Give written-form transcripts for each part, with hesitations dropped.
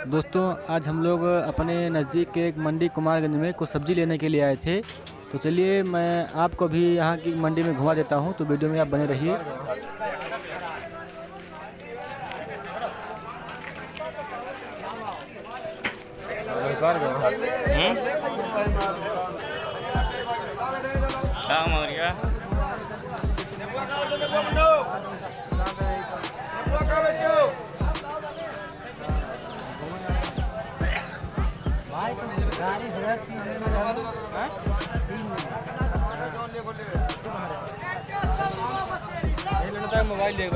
दोस्तों आज हम लोग अपने नज़दीक के एक मंडी कुमारगंज में कुछ सब्ज़ी लेने के लिए आए थे। तो चलिए मैं आपको भी यहाँ की मंडी में घुमा देता हूँ, तो वीडियो में आप बने रहिए। मोबाइल ले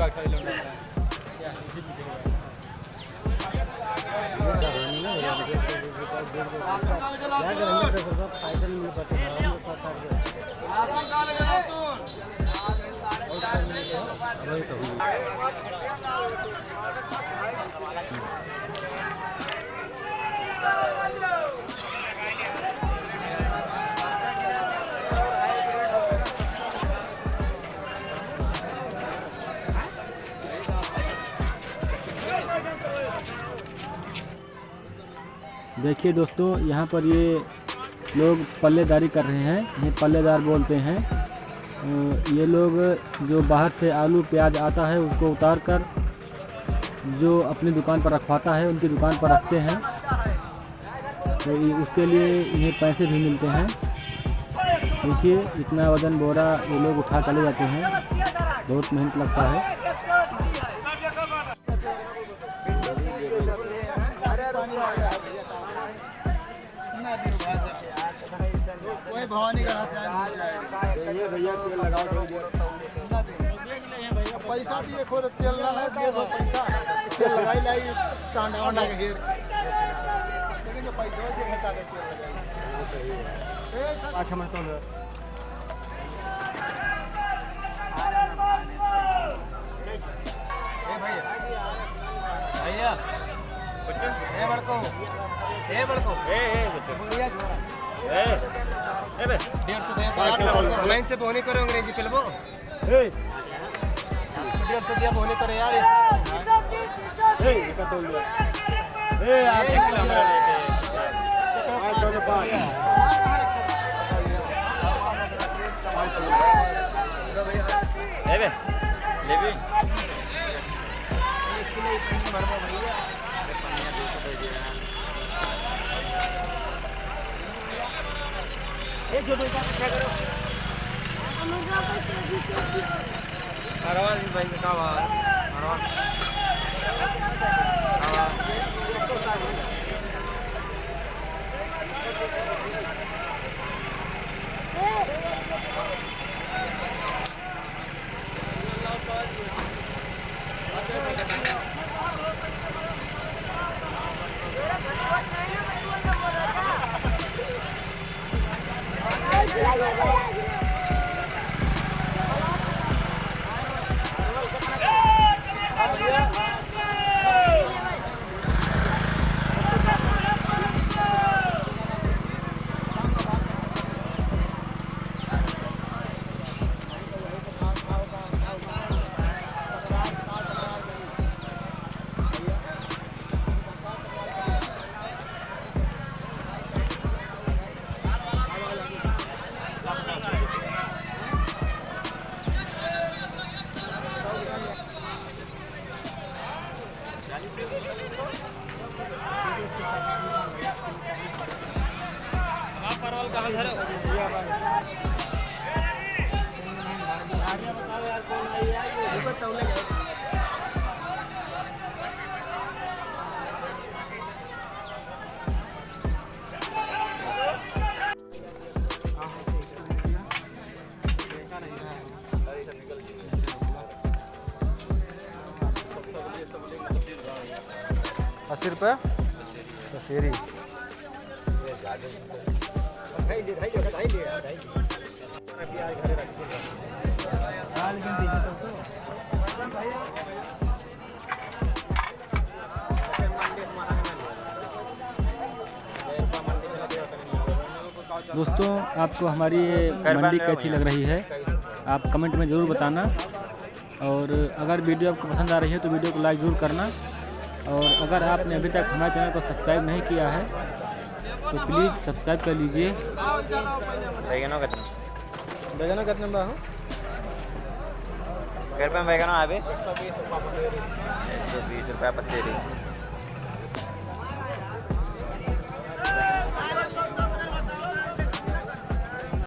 देखिए दोस्तों, यहाँ पर ये लोग पल्लेदारी कर रहे हैं, इन्हें पल्लेदार बोलते हैं। ये लोग जो बाहर से आलू प्याज आता है उसको उतार कर जो अपनी दुकान पर रखवाता है उनकी दुकान पर रखते हैं, तो उसके लिए इन्हें पैसे भी मिलते हैं। देखिए इतना वज़न बोरा ये लोग उठा चले जाते हैं, बहुत मेहनत लगता है। भैया तेल लगाओ, पैसा दिए खोर तेल ना है, दिए तो पैसा तेल लगाई लाई सांडा वांडा के घेर, लेकिन जो पैसा दे घटा के तेल लगाई। अच्छा मैं तो भैया लाइन से बोनी करो अंग्रेजी फिल्मों 150 दिया बोनी करो यार। ₹80 दशहरी। दोस्तों आपको हमारी मंडी कैसी लग रही है आप कमेंट में ज़रूर बताना, और अगर वीडियो आपको पसंद आ रही है तो वीडियो को लाइक ज़रूर करना और अगर आपने अभी तक हमारे चैनल को सब्सक्राइब नहीं किया है तो प्लीज़ सब्सक्राइब कर लीजिए। बैगनों कितने बैगन कितने में हो? रुपये बैगनों आप 120 रुपये पसेरी।